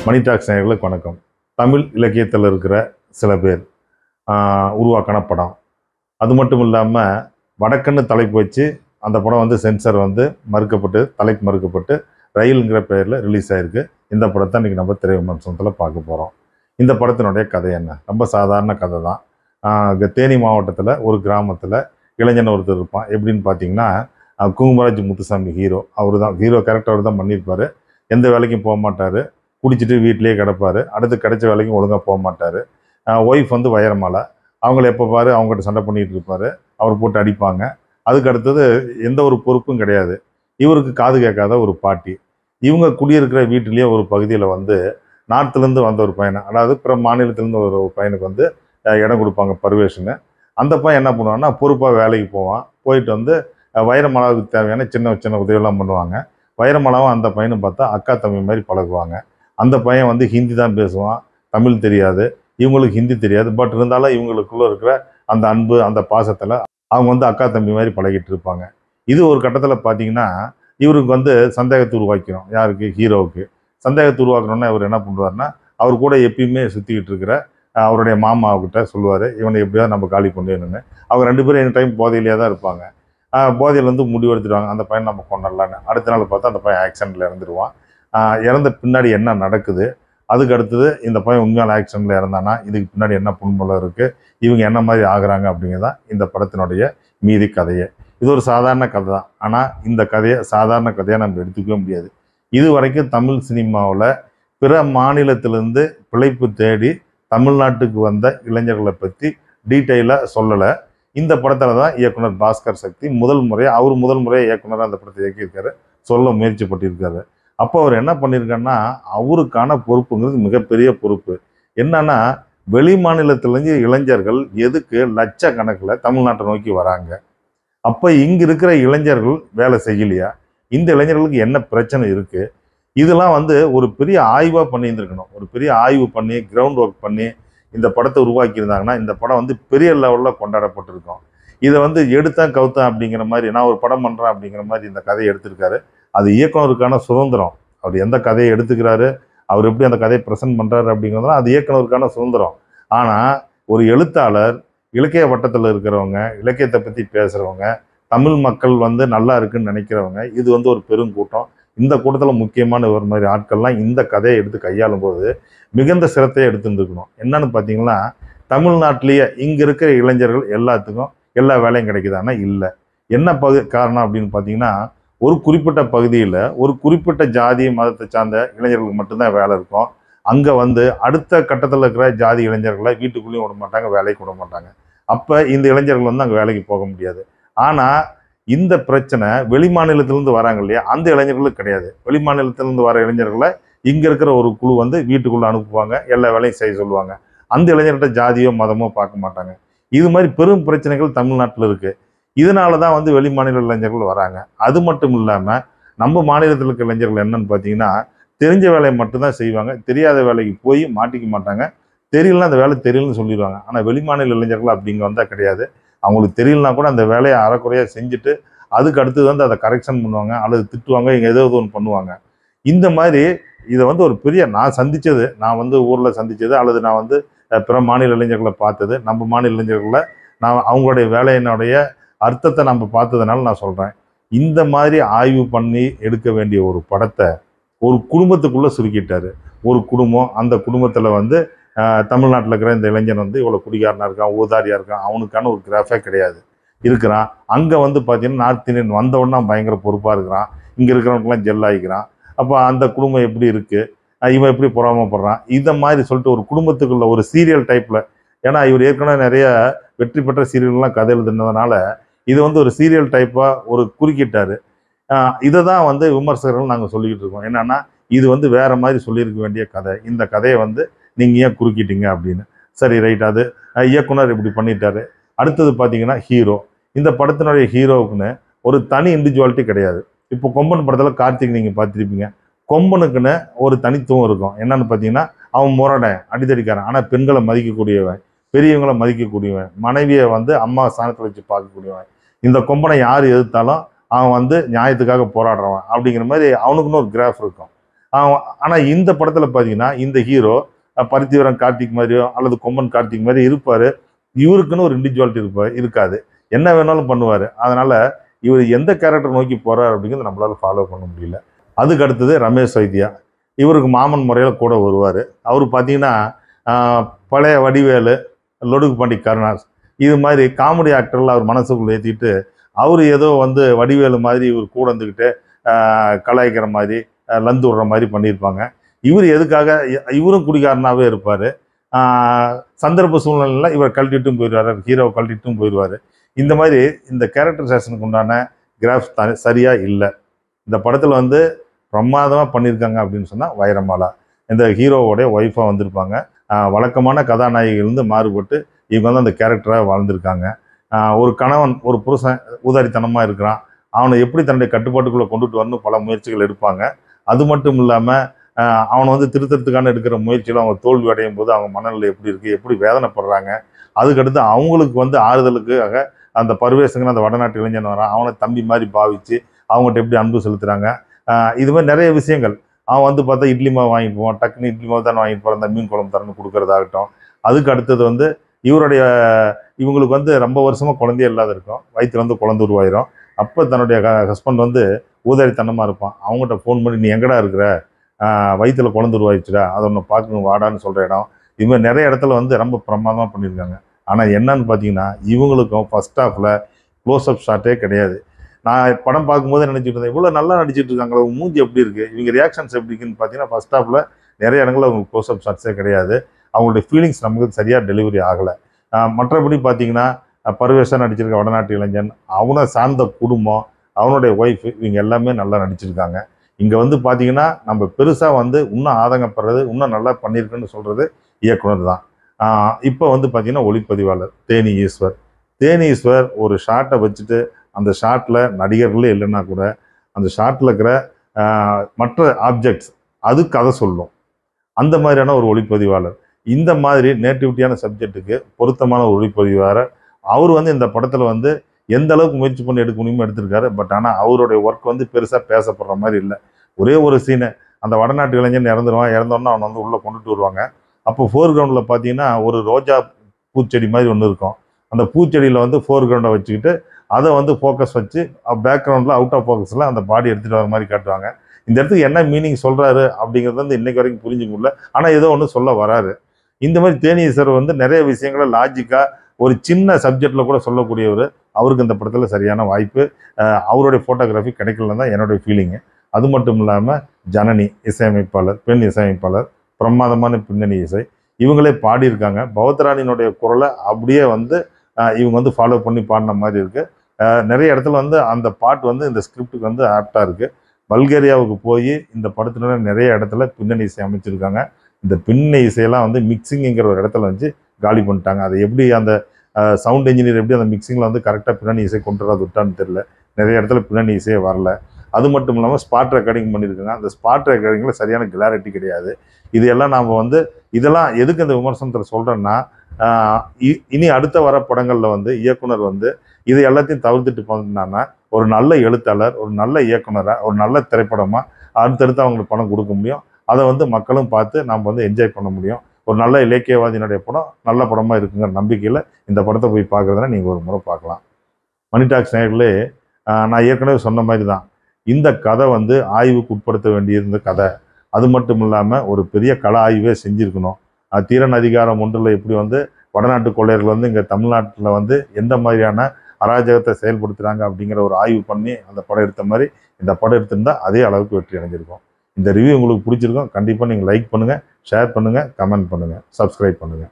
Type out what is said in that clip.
மணி tax நேயர்களுக்கு வணக்கம். தமிழ் இலக்கியத்தில் இருக்கிற சில பேர் உருவாக்கின படம். அது மட்டும் இல்லாமல் வடக்குன்னு தலைப்பு வச்சு அந்த படம் வந்து சென்சார் வந்து மறுக்கப்பட்டு, தலைப்பு மறுக்கப்பட்டு ரயிலுங்கிற பெயரில் ரிலீஸ் ஆகிருக்கு. இந்த படத்தை இன்றைக்கி நம்ம திரை விமர்சனத்தில் பார்க்க போகிறோம். இந்த படத்தினுடைய கதை என்ன? ரொம்ப சாதாரண கதை தான். தேனி மாவட்டத்தில் ஒரு கிராமத்தில் இளைஞன் ஒருத்தர் இருப்பான். எப்படின்னு பார்த்தீங்கன்னா, குங்குமராஜ் முத்துசாமி ஹீரோ. அவர் தான் ஹீரோ கேரக்டர் தான் பண்ணியிருப்பார். எந்த வேலைக்கும் போக மாட்டார், குடிச்சிட்டு வீட்டிலேயே கிடப்பார். அடுத்து கிடைச்ச வேலைக்கும் ஒழுங்காக போக மாட்டார். ஒய்ஃப் வந்து வைரமாலை, அவங்கள எப்போ பாரு அவங்ககிட்ட சண்டை பண்ணிகிட்டு இருப்பார். அவர் போட்டு அடிப்பாங்க. அதுக்கு அடுத்தது எந்த ஒரு பொறுப்பும் கிடையாது. இவருக்கு காது கேட்காத ஒரு பாட்டி. இவங்க குடியிருக்கிற வீட்டிலேயே ஒரு பகுதியில் வந்து நார்த்துலேருந்து வந்த ஒரு பையனை, அதாவது பிற மாநிலத்திலேருந்து ஒரு பையனுக்கு வந்து இடம் கொடுப்பாங்க, பர்வேஷன்னு. அந்த பையன் என்ன பண்ணுவான்னா, பொறுப்பாக வேலைக்கு போவான். போயிட்டு வந்து வைரமாலாவுக்கு தேவையான சின்ன சின்ன உதவியெல்லாம் பண்ணுவாங்க. வைரமாலாவும் அந்த பையனும் பார்த்தா அக்கா தம்பி மாதிரி பழகுவாங்க. அந்த பையன் வந்து ஹிந்தி தான் பேசுவான், தமிழ் தெரியாது. இவங்களுக்கு ஹிந்தி தெரியாது. பட் இருந்தாலும் இவங்களுக்குள்ளே இருக்கிற அந்த அன்பு, அந்த பாசத்தில் அவங்க வந்து அக்கா தம்பி மாதிரி பழகிட்டு இருப்பாங்க. இது ஒரு கட்டத்தில் பார்த்தீங்கன்னா, இவருக்கு வந்து சந்தேகத்தை உருவாக்கணும். யாருக்கு? ஹீரோவுக்கு. சந்தேகத்தை உருவாக்கணுன்னா இவர் என்ன பண்ணுவார்னா, அவர் கூட எப்பயுமே சுற்றிக்கிட்டு இருக்கிற அவருடைய மாமாவுக்கிட்ட சொல்லுவார், இவனை எப்படியாவது நம்ம காலி பண்ணிடணுன்னு. அவங்க ரெண்டு பேரும் எனி டைம் போதையிலேயே தான் இருப்பாங்க. போதையில் வந்து முடிவு எடுத்துடுவாங்க, அந்த பையன் நம்ம கொண்டாடலான்னு. அடுத்த நாள் பார்த்தா அந்த பையன் ஆக்சிடெண்ட்டில் இறந்துடுவான். இறந்த பின்னாடி என்ன நடக்குது, அதுக்கு அடுத்தது இந்த பையன் உண்மையான ஆக்சிடெண்ட்டில் இறந்தானா, இதுக்கு பின்னாடி என்ன புண்பலம் இருக்குது, இவங்க என்ன மாதிரி ஆகுறாங்க அப்படிங்கிறதான் இந்த படத்தினுடைய மீதி கதையை. இது ஒரு சாதாரண கதை தான். ஆனால் இந்த கதையை சாதாரண கதையாக நம்ம எடுத்துக்கவே முடியாது. இது வரைக்கும் தமிழ் சினிமாவில் பிற மாநிலத்திலேருந்து பிழைப்பு தேடி தமிழ்நாட்டுக்கு வந்த இளைஞர்களை பற்றி டீட்டெயிலாக சொல்லலை. இந்த படத்தில் தான் இயக்குனர் பாஸ்கர் சக்தி முதல் முறையாக இயக்குனராக அந்த படத்தை இயக்கியிருக்காரு, சொல்ல முயற்சி பட்டிருக்காரு. அப்போ அவர் என்ன பண்ணியிருக்காருன்னா, அவருக்கான பொறுப்புங்கிறது மிகப்பெரிய பொறுப்பு. என்னன்னா, வெளி மாநிலத்திலேருந்து இளைஞர்கள் எதுக்கு லட்சக்கணக்கில் தமிழ்நாட்டை நோக்கி வராங்க? அப்போ இங்கே இருக்கிற இளைஞர்கள் வேலை செய்யலையா? இந்த இளைஞர்களுக்கு என்ன பிரச்சனை இருக்குது? இதெல்லாம் வந்து ஒரு பெரிய ஆய்வாக பண்ணியிருந்துருக்கணும். ஒரு பெரிய ஆய்வு பண்ணி, கிரவுண்ட் ஒர்க் பண்ணி இந்த படத்தை உருவாக்கியிருந்தாங்கன்னா, இந்த படம் வந்து பெரிய லெவலில் கொண்டாடப்பட்டிருக்கும். இதை வந்து எடுத்தேன் கவுத்தேன் அப்படிங்கிற மாதிரி, நான் ஒரு படம் பண்ணுறேன் அப்படிங்கிற மாதிரி இந்த கதையை எடுத்திருக்காரு. அது இயக்குனருக்கான சுதந்திரம். அவர் எந்த கதையை எடுத்துக்கிறாரு, அவர் எப்படி அந்த கதையை ப்ரெசென்ட் பண்ணுறாரு அப்படிங்கிறதுலாம் அது இயக்குனருக்கான சுதந்திரம். ஆனால் ஒரு எழுத்தாளர், இலக்கிய வட்டத்தில் இருக்கிறவங்க, இலக்கியத்தை பற்றி பேசுகிறவங்க, தமிழ் மக்கள் வந்து நல்லா இருக்குன்னு நினைக்கிறவங்க, இது வந்து ஒரு பெருங்கூட்டம். இந்த கூட்டத்தில் முக்கியமான ஒரு மாதிரி ஆட்கள்லாம் இந்த கதையை எடுத்து கையாளும் போது மிகுந்த சிரத்தையை எடுத்துருந்துருக்கணும். என்னன்னு பார்த்தீங்கன்னா, தமிழ்நாட்டிலேயே இங்கே இருக்கிற இளைஞர்கள் எல்லாத்துக்கும் எல்லா வேலையும் கிடைக்குதானா? இல்லை. என்ன காரணம் அப்படின்னு பார்த்தீங்கன்னா, ஒரு குறிப்பிட்ட பகுதியில் ஒரு குறிப்பிட்ட ஜாதி மதத்தை சார்ந்த இளைஞர்களுக்கு மட்டும்தான் வேலை இருக்கும். அங்கே வந்து அடுத்த கட்டத்தில் இருக்கிற ஜாதி இளைஞர்களை வீட்டுக்குள்ளேயும் விட மாட்டாங்க, வேலைக்கு விட மாட்டாங்க. அப்போ இந்த இளைஞர்கள் வந்து அங்கே வேலைக்கு போக முடியாது. ஆனால் இந்த பிரச்சனை வெளி மாநிலத்திலேருந்து வராங்க இல்லையா, அந்த இளைஞர்களுக்கு கிடையாது. வெளி மாநிலத்திலேருந்து வர இளைஞர்களை இங்கே இருக்கிற ஒரு குழு வந்து வீட்டுக்குள்ளே அனுப்புவாங்க, எல்லா வேலையும் செய்ய சொல்லுவாங்க. அந்த இளைஞர்கிட்ட ஜாதியோ மதமோ பார்க்க மாட்டாங்க. இது மாதிரி பெரும் பிரச்சனைகள் தமிழ்நாட்டில் இருக்குது. இதனால தான் வந்து வெளி மாநில இளைஞர்கள் வராங்க. அது மட்டும் இல்லாமல் நம்ம மாநிலத்தில் இருக்கிற இளைஞர்கள் என்னன்னு பார்த்தீங்கன்னா, தெரிஞ்ச வேலையை மட்டும்தான் செய்வாங்க, தெரியாத வேலைக்கு போய் மாட்டிக்க மாட்டாங்க. தெரியலனா அந்த வேலை தெரியலன்னு சொல்லிடுவாங்க. ஆனால் வெளி மாநில இளைஞர்கள் அப்படிங்க வந்தால் கிடையாது. அவங்களுக்கு தெரியலனா கூட அந்த வேலையை அறக்குறையாக செஞ்சுட்டு அதுக்கு அடுத்தது வந்து அதை கரெக்ஷன் பண்ணுவாங்க, அல்லது திட்டுவாங்க, இங்கே ஏதோ ஒன்று பண்ணுவாங்க. இந்த மாதிரி இதை வந்து ஒரு பெரிய நான் வந்து ஊரில் சந்தித்தது, அல்லது நான் வந்து பிற மாநில இளைஞர்களை பார்த்தது, நம்ம மாநில இளைஞர்களை நான் அவங்களுடைய வேலையினுடைய அர்த்தத்தை நம்ம பார்த்ததுனால நான் சொல்கிறேன். இந்த மாதிரி ஆய்வு பண்ணி எடுக்க வேண்டிய ஒரு படத்தை ஒரு குடும்பத்துக்குள்ளே சுருக்கிட்டார். ஒரு குடும்பம், அந்த குடும்பத்தில் வந்து தமிழ்நாட்டில் இருக்கிற இந்த இளைஞன் வந்து இவ்வளோ குடிகாரனாக இருக்கான், ஊதாரியாக இருக்கான், அவனுக்கான ஒரு கிராஃபே கிடையாது இருக்கிறான். அங்கே வந்து பார்த்தீங்கன்னா நார்த் இந்தியன் வந்தவுடனே பயங்கர பொறுப்பாக இருக்கிறான், இங்கே இருக்கிறவனுக்குலாம் ஜெல்லாகிக்கிறான். அப்போ அந்த குடும்பம் எப்படி இருக்குது, இவன் எப்படி பொறாமப்படுறான், இதை மாதிரி சொல்லிட்டு ஒரு குடும்பத்துக்குள்ள ஒரு சீரியல் டைப்பில். ஏன்னா இவர் ஏற்கனவே நிறைய வெற்றி பெற்ற சீரியல்லாம் கதை எழுதுனதுனால இது வந்து ஒரு சீரியல் டைப்பாக ஒரு குறுக்கிட்டார். இதை தான் வந்து விமர்சகர்கள் நாங்கள் சொல்லிக்கிட்டு இருக்கோம். என்னென்னா, இது வந்து வேறு மாதிரி சொல்லியிருக்க வேண்டிய கதை, இந்த கதையை வந்து நீங்கள் ஏன் குறுக்கிட்டீங்க அப்படின்னு. சரி, ரைட், அது இயக்குனர் இப்படி பண்ணிட்டாரு. அடுத்தது பார்த்தீங்கன்னா ஹீரோ. இந்த படத்தினுடைய ஹீரோவுக்குன்னு ஒரு தனி இண்டிவிஜுவாலிட்டி கிடையாது. இப்போ கொம்பன் படத்தில் கார்த்திக் நீங்கள் பார்த்துருப்பீங்க. கொம்பனுக்குன்னு ஒரு தனித்துவம் இருக்கும். என்னன்னு பார்த்தீங்கன்னா, அவன் முரடன், அடித்தடிக்காரன், ஆனால் பெண்களை மதிக்கக்கூடியவன், பெரியவங்களை மதிக்கக்கூடியவன், மனைவியை வந்து அம்மா ஸ்தானத்தில் வச்சு பார்க்கக்கூடியவன். இந்த கொம்பனை யார் எதிர்த்தாலும் அவன் வந்து நியாயத்துக்காக போராடுறவன் அப்படிங்கிற மாதிரி அவனுக்குன்னு ஒரு கிராஃப் இருக்கும். ஆனால் இந்த படத்தில் பார்த்தீங்கன்னா இந்த ஹீரோ பருத்திவரம் கார்த்திக் மாதிரியோ அல்லது கொம்மன் கார்த்திக் மாதிரி இருப்பார். இவருக்குன்னு ஒரு இண்டிவிஜுவாலிட்டி இருக்காது. என்ன வேணாலும் பண்ணுவார். அதனால் இவர் எந்த கேரக்டர் நோக்கி போகிறார் அப்படிங்கிறது நம்மளால் ஃபாலோ பண்ண முடியல. அதுக்கு அடுத்தது ரமேஷ் வைத்தியா. இவருக்கு மாமன் முறையில் கூட வருவார். அவர் பார்த்தீங்கன்னா பழைய வடிவேலு, லொடுக்கு பாண்டி கருணாஸ் இது மாதிரி காமெடி ஆக்டரில் அவர் மனசுக்குள்ளே ஏற்றிட்டு அவர் ஏதோ வந்து வடிவேலு மாதிரி இவர் கூட இருந்துக்கிட்டு கலாய்க்கிற மாதிரி லந்து விடுற மாதிரி பண்ணியிருப்பாங்க. இவர் எதுக்காக இவரும் குடிகாரனாகவே இருப்பார். சந்தர்ப்ப சூழ்நிலையில் இவர் கழட்டிட்டும் போயிடுவார், ஹீரோவை கழட்டிட்டும் போயிடுவார். இந்த மாதிரி இந்த கேரக்டரைசேஷனுக்கு உண்டான கிராஃப்ஸ் சரியாக இல்லை. இந்த படத்தில் வந்து பிரமாதமாக பண்ணியிருக்காங்க அப்படின்னு சொன்னால் வைரமாலா இந்த ஹீரோவோடைய ஒய்ஃபாக வந்திருப்பாங்க. வழக்கமான கதாநாயகிலிருந்து மாறுபட்டு இவங்க வந்து அந்த கேரக்டராக வாழ்ந்திருக்காங்க. ஒரு கணவன் ஒரு புருஷன் ஊதாரித்தனமாக இருக்கிறான், அவனை எப்படி தன்னுடைய கட்டுப்பாட்டுக்குள்ளே கொண்டுட்டு வரணும் பல முயற்சிகள் எடுப்பாங்க. அது மட்டும் இல்லாமல் அவனை வந்து திருத்தத்துக்கான எடுக்கிற முயற்சியில் அவங்க தோல்வி அடையும் போது அவங்க மனநிலை எப்படி இருக்குது, எப்படி வேதனைப்படுறாங்க. அதுக்கடுத்து அவங்களுக்கு வந்து ஆறுதலுக்காக அந்த பருவேசங்கன்னு அந்த வடநாட்டு இளைஞன் வரான், அவனை தம்பி மாதிரி பாவித்து அவங்ககிட்ட எப்படி அன்பு செலுத்துகிறாங்க. இது மாதிரி நிறைய விஷயங்கள். அவன் வந்து பார்த்தா இட்லி மாவு வாங்கிட்டு போவான், டக்குன்னு இட்லி மாவு தானே வாங்கிட்டு போகிறான், அந்த மீன் குழம்பு தரன்னு கொடுக்குறதாகட்டும். அதுக்கு அடுத்தது வந்து இவங்களுக்கு வந்து ரொம்ப வருஷமாக குழந்தையே இல்லாத இருக்கும், வயிற்றுல வந்து குழந்தை உருவாயிரும். அப்போ தன்னுடைய ஹஸ்பண்ட் வந்து ஊதாரித்தனமாக இருப்பான். அவங்ககிட்ட ஃபோன் பண்ணி நீ எங்கடா இருக்கிற, வயிற்றுல குழந்தை உருவாயிடுச்சுடா, அதை ஒன்று பார்க்கணும் வாடான்னு சொல்கிற இடம். இது மாதிரி நிறைய இடத்துல வந்து ரொம்ப பிரமாதமாக பண்ணியிருக்காங்க. ஆனால் என்னன்னு பார்த்தீங்கன்னா இவங்களுக்கும் ஃபர்ஸ்ட் ஹாஃபில் க்ளோஸ்அப் ஷாட்டே கிடையாது. நான் படம் பார்க்கும்போது நினச்சிட்டு இருந்தேன், இவ்வளோ நல்லா நடிச்சிட்டு இருக்காங்களா, மூஞ்சி எப்படி இருக்குது, இவங்க ரியாக்ஷன்ஸ் எப்படி இருக்குன்னு பார்த்தீங்கன்னா ஃபர்ஸ்ட் ஹாஃபில் நிறைய இடங்களில் அவங்களுக்கு க்ளோஸ்அப் ஷாட்ஸே கிடையாது. அவங்களுடைய ஃபீலிங்ஸ் நமக்கு சரியாக டெலிவரி ஆகலை. மற்றபடி பார்த்தீங்கன்னா பருவேஷாக நடிச்சிருக்க வடநாட்டு இளைஞன், அவனை சார்ந்த குடும்பம், அவனுடைய ஒய்ஃப், இவங்க எல்லாமே நல்லா நடிச்சிருக்காங்க. இங்கே வந்து பார்த்தீங்கன்னா நம்ம பெருசாக வந்து இன்னும் ஆதங்கப்படுறது, இன்னும் நல்லா பண்ணியிருக்குன்னு சொல்கிறது இயக்குனர் தான். இப்போ வந்து பார்த்தீங்கன்னா ஒளிப்பதிவாளர் தேனி ஈஸ்வர். தேனி ஈஸ்வர் ஒரு ஷாட்டை வச்சுட்டு அந்த ஷாட்டில் நடிகர்களே இல்லைன்னா கூட அந்த ஷாட்டில் இருக்கிற மற்ற ஆப்ஜெக்ட்ஸ் அது கதை சொல்லும். அந்த மாதிரியான ஒரு ஒளிப்பதிவாளர். இந்த மாதிரி நேட்டிவிட்டியான சப்ஜெக்ட்டுக்கு பொருத்தமான ஒரு ஒளிப்பதிவாளர். அவர் வந்து இந்த படத்தில் வந்து எந்த அளவுக்கு முயற்சி பண்ணி எடுக்க முடியுமோ எடுத்திருக்காரு. பட் ஆனால் அவருடைய ஒர்க் வந்து பெருசாக பேசப்படுற மாதிரி இல்லை. ஒரே ஒரு சீனு, அந்த வடநாட்டு இளைஞன் இறந்தோன்னா அவனை வந்து உள்ளே கொண்டுட்டு வருவாங்க. அப்போ ஃபோர் கிரவுண்டில் பார்த்தீங்கன்னா ஒரு ரோஜா பூச்செடி மாதிரி ஒன்று இருக்கும். அந்த பூச்செடியில் வந்து ஃபோர் கிரவுண்டை வச்சுக்கிட்டு அதை வந்து ஃபோக்கஸ் வச்சு பேக்ரவுண்டில் அவுட் ஆஃப் ஃபோக்கஸில் அந்த பாடி எடுத்துகிட்டு வர மாதிரி காட்டுவாங்க. இந்த இடத்துக்கு என்ன மீனிங் சொல்கிறாரு அப்படிங்கிறது வந்து இன்றைக்கு வரைக்கும் புரிஞ்சுக்க முடியல. ஆனால் ஏதோ ஒன்று சொல்ல வராரு. இந்த மாதிரி தேனி ஈஸ்வர் வந்து நிறைய விஷயங்களை லாஜிக்காக ஒரு சின்ன சப்ஜெக்டில் கூட சொல்லக்கூடியவர். அவருக்கு இந்த படத்தில் சரியான வாய்ப்பு அவருடைய ஃபோட்டோகிராஃபி கிடைக்கலன்னு தான் என்னுடைய ஃபீலிங்கு. அது மட்டும் இல்லாமல் ஜனனி இசையமைப்பாளர், பெண் இசையமைப்பாளர், பிரமாதமான பின்னணி இசை, இவங்களே பாடியிருக்காங்க. பவத்ராணியினுடைய குரலை அப்படியே வந்து இவங்க வந்து ஃபாலோ பண்ணி பாடின மாதிரி இருக்குது. நிறைய இடத்துல வந்து அந்த பாட்டு வந்து இந்த ஸ்கிரிப்டுக்கு வந்து ஆப்டாக இருக்குது. பல்கேரியாவுக்கு போய் இந்த படத்துல நிறைய இடத்துல பின்னணி இசை அமைச்சிருக்காங்க. இந்த பின்னணி இசையெல்லாம் வந்து மிக்சிங்கிற ஒரு இடத்துல வச்சு காலி பண்ணிட்டாங்க. அதை எப்படி அந்த சவுண்ட் இன்ஜினியர் எப்படி அந்த மிக்சிங்கில் வந்து கரெக்டாக பின்னணி இசை கொண்டு வராது விட்டான்னு தெரியல. நிறைய இடத்துல பின்னணி இசையே வரல. அது மட்டும் இல்லாமல் ஸ்பாட் ரெக்கார்டிங் பண்ணியிருக்காங்க. அந்த ஸ்பாட் ரெக்கார்டிங்கில் சரியான கிளாரிட்டி கிடையாது. இதெல்லாம் நாம் வந்து இதெல்லாம் எதுக்கு இந்த விமர்சனத்தில் சொல்கிறேன்னா, இனி அடுத்த வர படங்களில் வந்து இயக்குனர் வந்து இது எல்லாத்தையும் தவிர்த்துட்டு போனான்னா ஒரு நல்ல எழுத்தாளர், ஒரு நல்ல இயக்குனராக, ஒரு நல்ல திரைப்படமாக அடுத்தடுத்து அவங்களுக்கு படம் கொடுக்க முடியும். அதை வந்து மக்களும் பார்த்து நாம் வந்து என்ஜாய் பண்ண முடியும். ஒரு நல்ல இலக்கியவாதியினுடைய படம் நல்ல படமாக இருக்குங்கிற நம்பிக்கையில் இந்த படத்தை போய் பார்க்குறதுனா நீங்கள் ஒரு முறை பார்க்கலாம். மணி டாக்ஸ் நேயர்களே, நான் ஏற்கனவே சொன்ன மாதிரி தான் இந்த கதை வந்து ஆய்வுக்கு உட்படுத்த வேண்டியிருந்த கதை. அது மட்டும் இல்லாமல் ஒரு பெரிய கள ஆய்வே செஞ்சுருக்கணும். தீரன் அதிகாரம் ஒன்றில் எப்படி வந்து வடநாட்டு கொள்ளையர்கள் வந்து இங்கே தமிழ்நாட்டில் வந்து எந்த மாதிரியான அராஜகத்தை செயல்படுத்துகிறாங்க அப்படிங்கிற ஒரு ஆய்வு பண்ணி அந்த படம் எடுத்த மாதிரி இந்த படம் எடுத்திருந்தால் அதே அளவுக்கு வெற்றி அடைஞ்சிருக்கும். இந்த ரிவ்யூ உங்களுக்கு பிடிச்சிருக்கும். கண்டிப்பாக நீங்கள் லைக் பண்ணுங்கள், ஷேர் பண்ணுங்கள், கமெண்ட் பண்ணுங்கள், சப்ஸ்கிரைப் பண்ணுங்கள்.